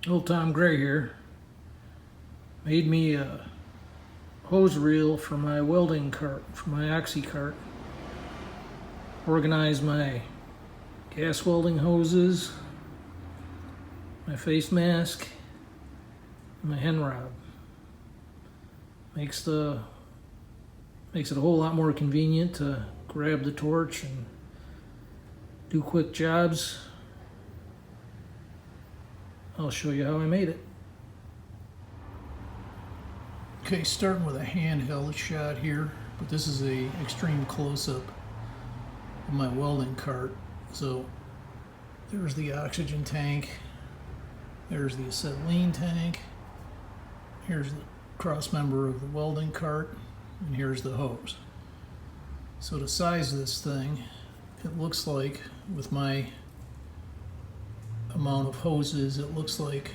Old Tom Gray here. Made me a hose reel for my welding cart, for my Oxy cart. Organized my gas welding hoses, my face mask, and my hen rod. Makes it a whole lot more convenient to grab the torch and do quick jobs. I'll show you how I made it. Okay, starting with a handheld shot here, but this is a extreme close-up of my welding cart. So there's the oxygen tank, there's the acetylene tank, here's the cross member of the welding cart, and here's the hose. So to size this thing, it looks like, with my amount of hoses, it looks like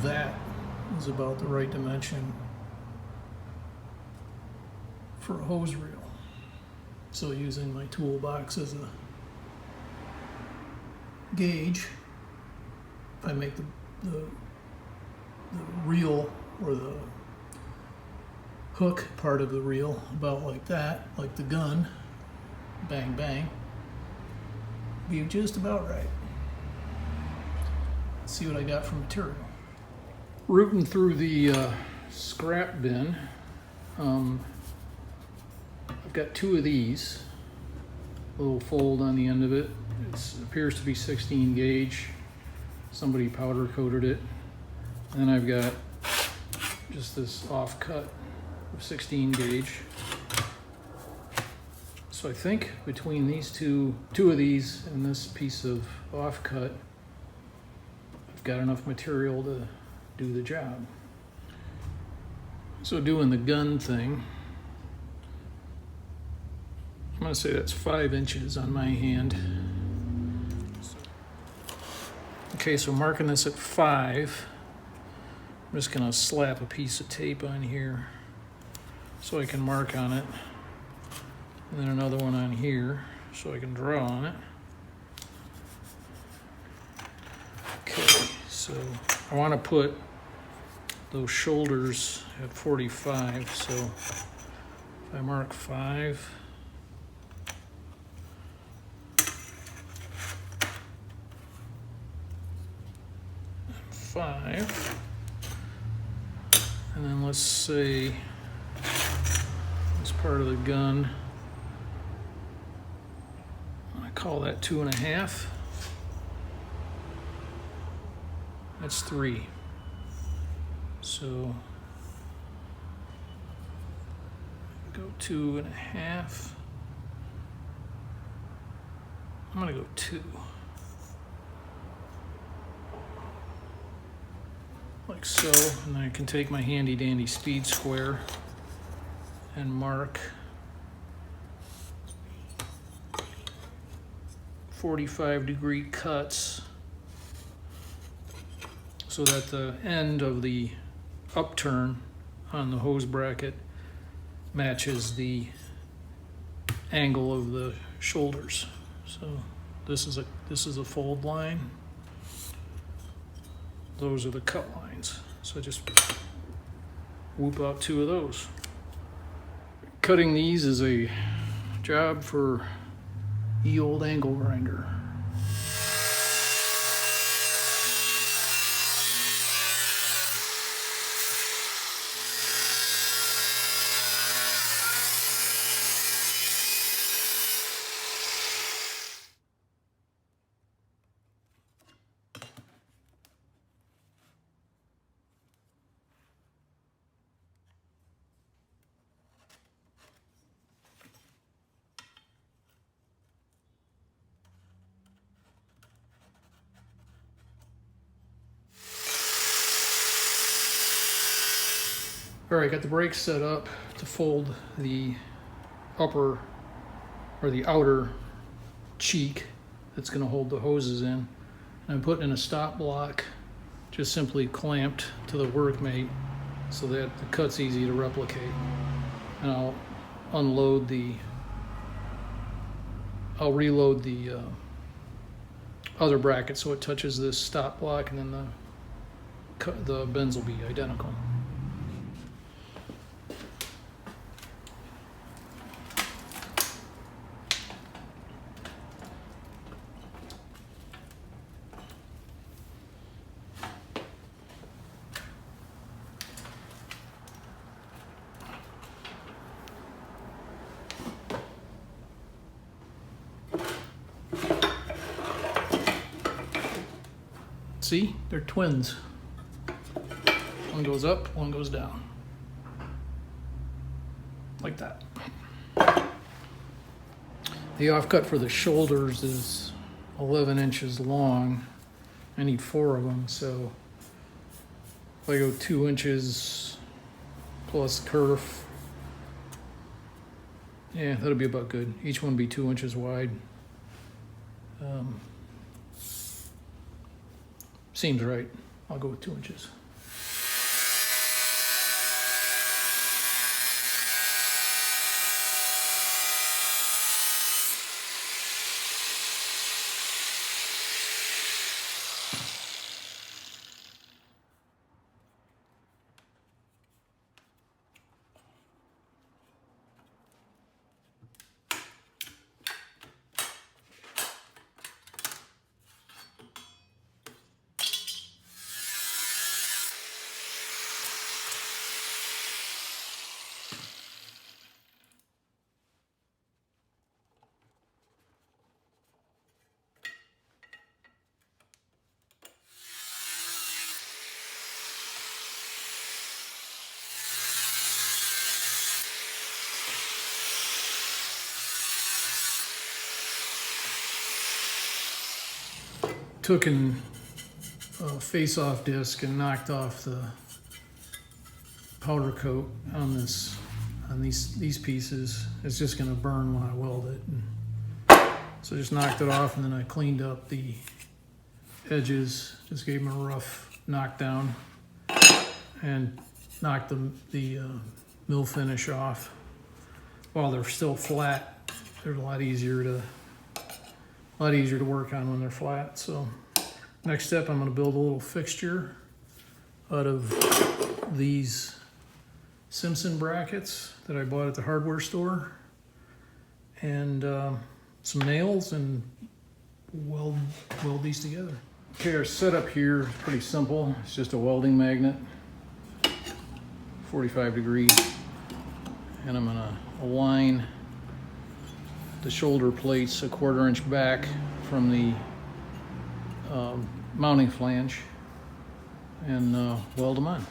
that is about the right dimension for a hose reel. So using my toolbox as a gauge, if I make the reel or the hook part of the reel about like that, like the gun, bang bang, be just about right. Let's see what I got for material. Rooting through the scrap bin, I've got two of these, a little fold on the end of it. It appears to be 16 gauge. Somebody powder coated it. And then I've got just this offcut of 16 gauge. So I think between these two of these and this piece of offcut, I've got enough material to do the job. So doing the gun thing, I'm going to say that's 5 inches on my hand. Okay, so marking this at 5, I'm just going to slap a piece of tape on here so I can mark on it, and then another one on here so I can draw on it. Okay, so I want to put those shoulders at 45, so if I mark 5, and then let's say this part of the gun, I call that 2.5. That's 3. So go 2.5. I'm gonna go 2. Like so, and then I can take my handy dandy speed square and mark 45-degree cuts so that the end of the upturn on the hose bracket matches the angle of the shoulders. So this is a fold line. Those are the cut lines. So just whoop out 2 of those. Cutting these is a job for ye old angle grinder. All right, got the brakes set up to fold the upper or the outer cheek that's going to hold the hoses in. And I'm putting in a stop block, just simply clamped to the workmate so that the cut's easy to replicate. And I'll reload the other bracket so it touches this stop block, and then the bends will be identical. See, they're twins. One goes up, one goes down. Like that. The offcut for the shoulders is 11 inches long. I need 4 of them, so if I go 2 inches plus kerf, yeah, that'll be about good. Each one be 2 inches wide. Seems right. I'll go with 2 inches. Took a face-off disc and knocked off the powder coat on these pieces. It's just going to burn when I weld it. So just knocked it off, and then I cleaned up the edges. Just gave them a rough knockdown and knocked the mill finish off. While they're still flat, they're a lot easier to work on when they're flat. So next step, I'm going to build a little fixture out of these Simpson brackets that I bought at the hardware store, and some nails, and weld these together. Okay, our setup here is pretty simple. It's just a welding magnet, 45 degrees, and I'm going to align the shoulder plates 1/4 inch back from the mounting flange, and weld them on.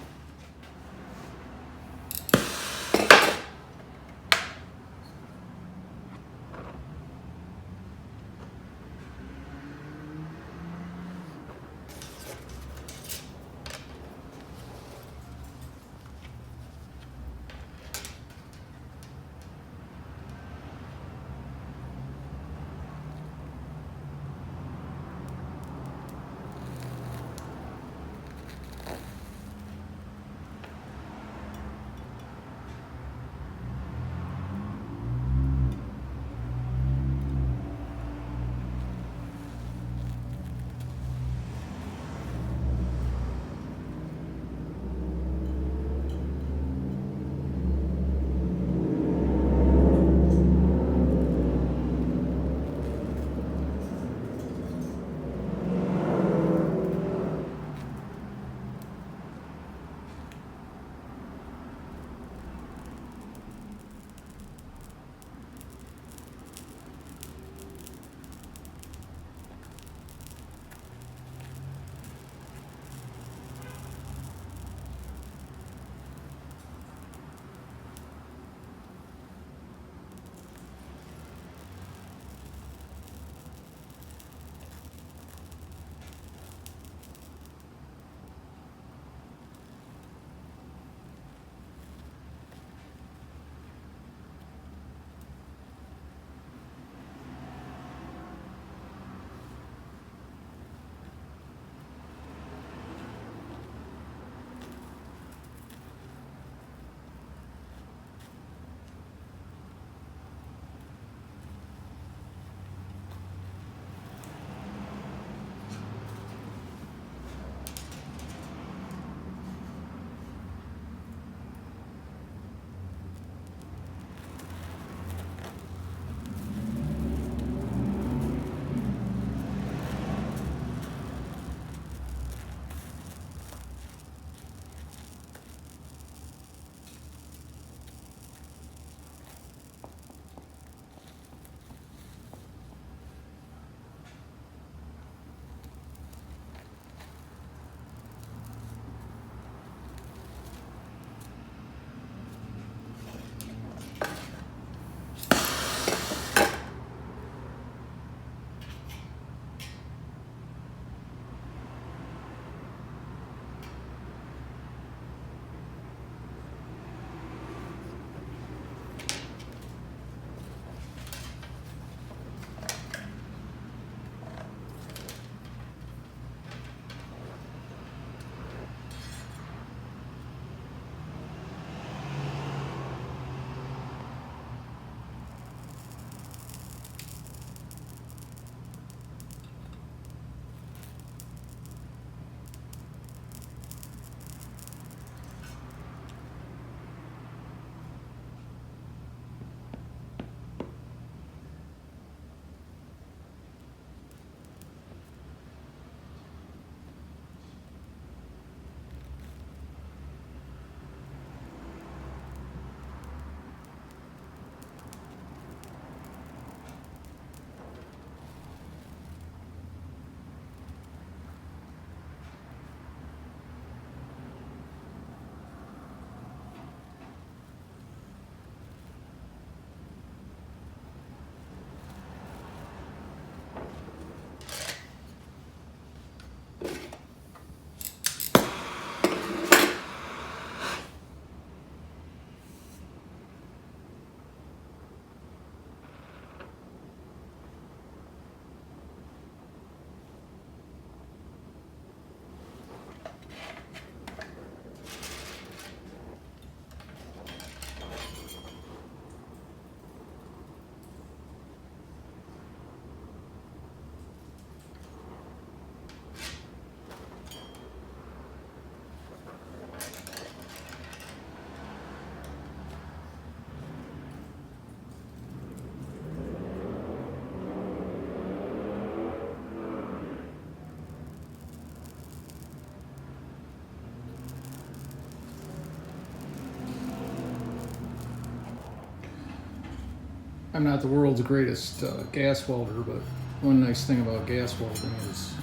I'm not the world's greatest gas welder, but one nice thing about gas welding is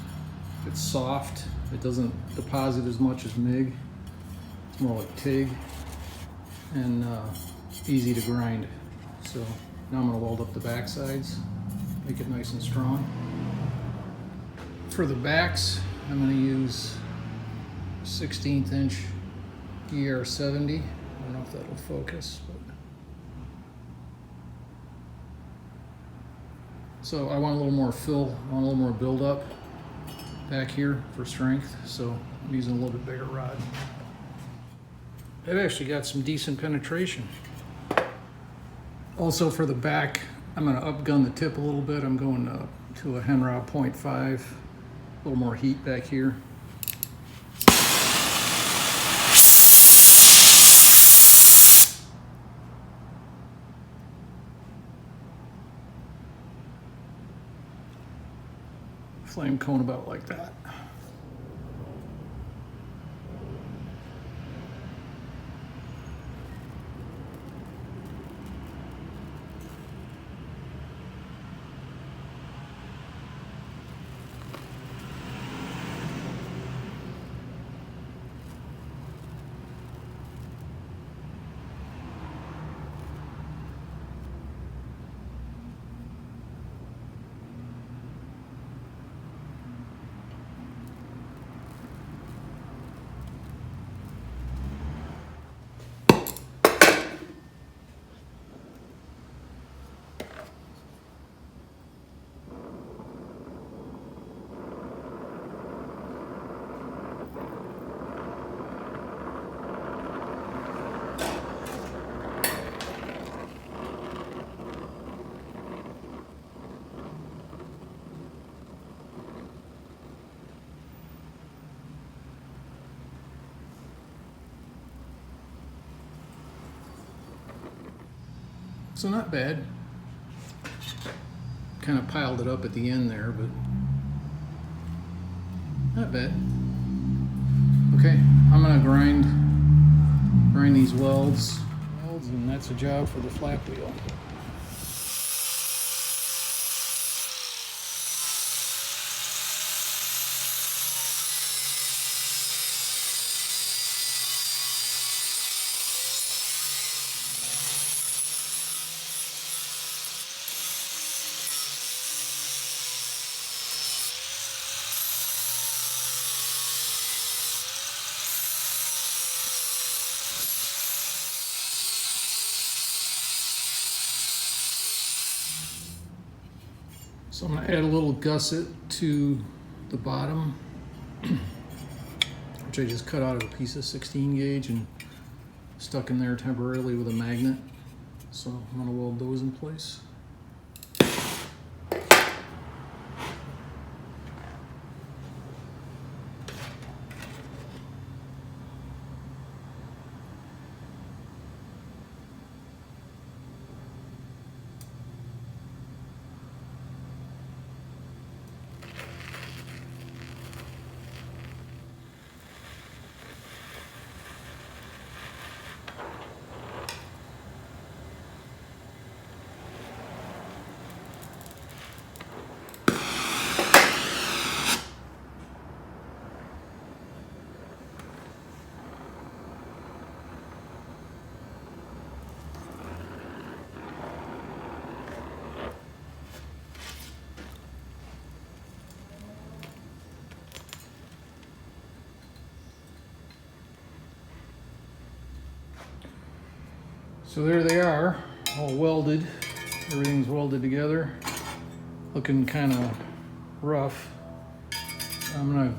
it's soft. It doesn't deposit as much as MIG. It's more like TIG, and easy to grind. So now I'm going to weld up the back sides, make it nice and strong. For the backs, I'm going to use 16th inch ER70. I don't know if that'll focus, but so I want a little more fill, I want a little more build up back here for strength, so I'm using a little bit bigger rod. I've actually got some decent penetration. Also for the back, I'm going to upgun the tip a little bit. I'm going to a Henrod 0.5, a little more heat back here. Flame cone about like that. So not bad. Kind of piled it up at the end there, but not bad. Okay, I'm gonna grind these welds, and that's a job for the flap wheel. So I'm going to add a little gusset to the bottom, which I just cut out of a piece of 16 gauge and stuck in there temporarily with a magnet. So I'm going to weld those in place. So there they are, all welded. Everything's welded together. Looking kind of rough. I'm gonna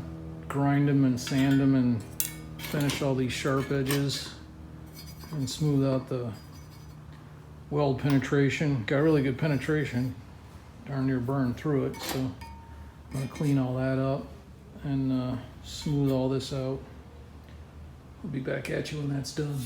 grind them and sand them and finish all these sharp edges and smooth out the weld penetration. Got really good penetration. Darn near burned through it, so I'm gonna clean all that up and smooth all this out. I'll be back at you when that's done.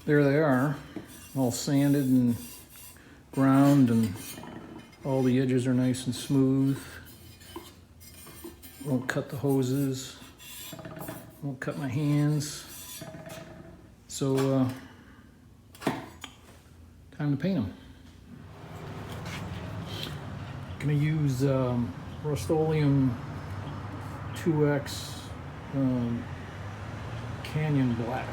there they are, all sanded and ground, and all the edges are nice and smooth. Won't cut the hoses, won't cut my hands. So time to paint them. Gonna use Rust-Oleum 2X Canyon Black.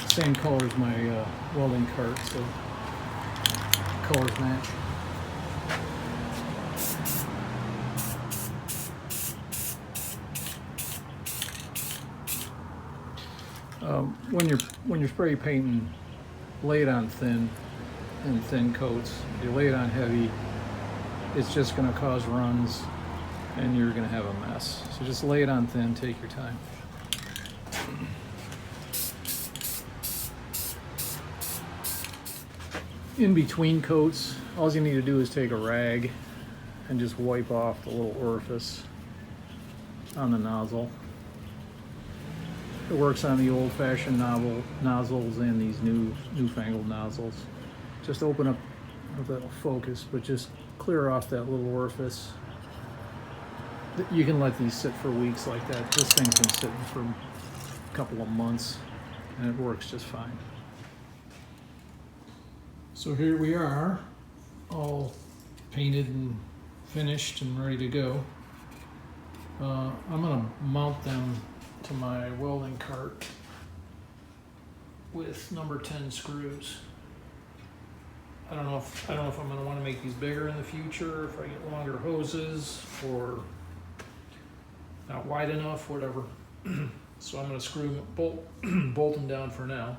Same color as my welding cart, so colors match. When you're spray painting, lay it on thin, in thin coats. If you lay it on heavy, it's just going to cause runs, and you're going to have a mess. So just lay it on thin. Take your time. In between coats, all you need to do is take a rag and just wipe off the little orifice on the nozzle. It works on the old-fashioned nozzles and these newfangled nozzles. Just open up, I don't know if that'll focus, but just clear off that little orifice. You can let these sit for weeks like that. This thing's been sitting for a couple of months, and it works just fine. So here we are, all painted and finished and ready to go. I'm gonna mount them to my welding cart with number 10 screws. I don't know if I'm gonna want to make these bigger in the future, if I get longer hoses, or not wide enough, whatever. So I'm gonna screw bolt them down for now.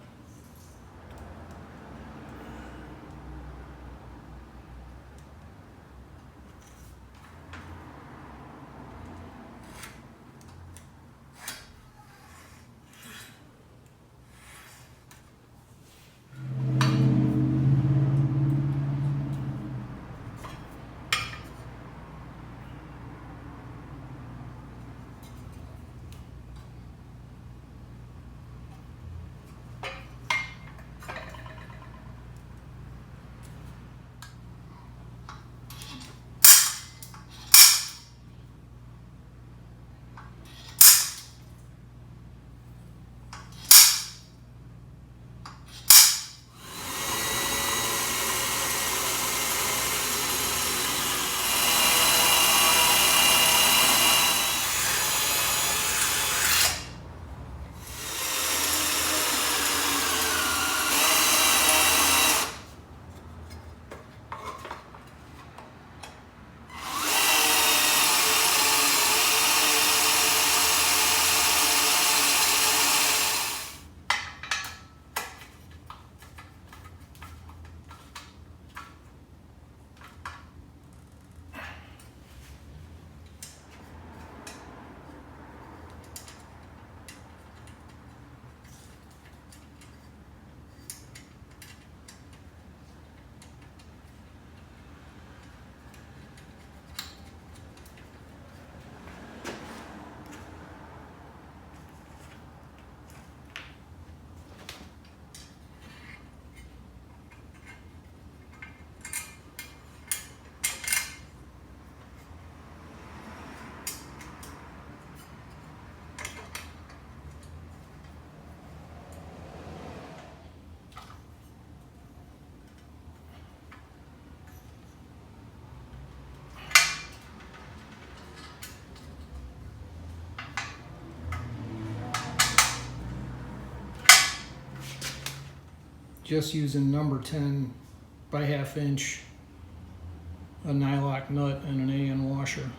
Just using number 10 by 1/2 inch, a nylock nut, and an AN washer.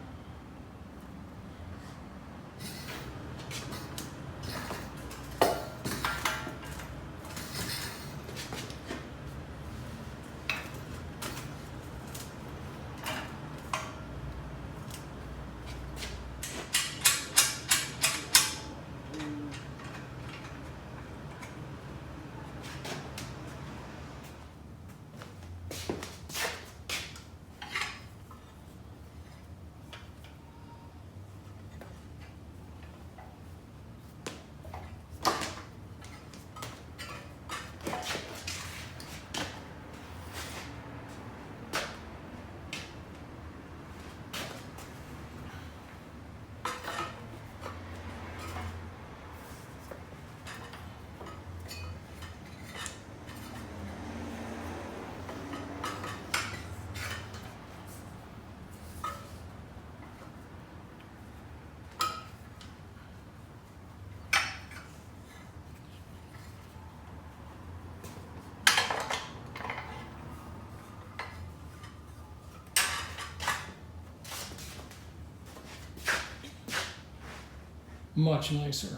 Much nicer.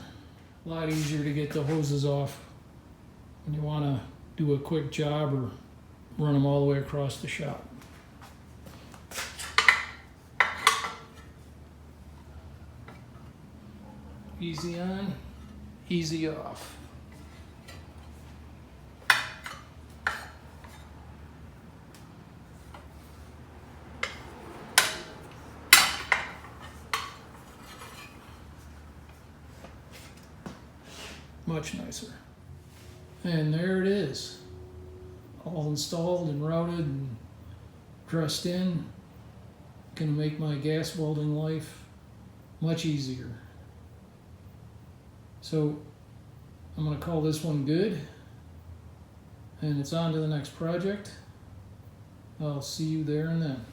A lot easier to get the hoses off when you want to do a quick job or run them all the way across the shop. Easy on, easy off. Much nicer. And there it is, all installed and routed and dressed in. Gonna make my gas welding life much easier. So I'm gonna call this one good, and it's on to the next project. I'll see you there and then.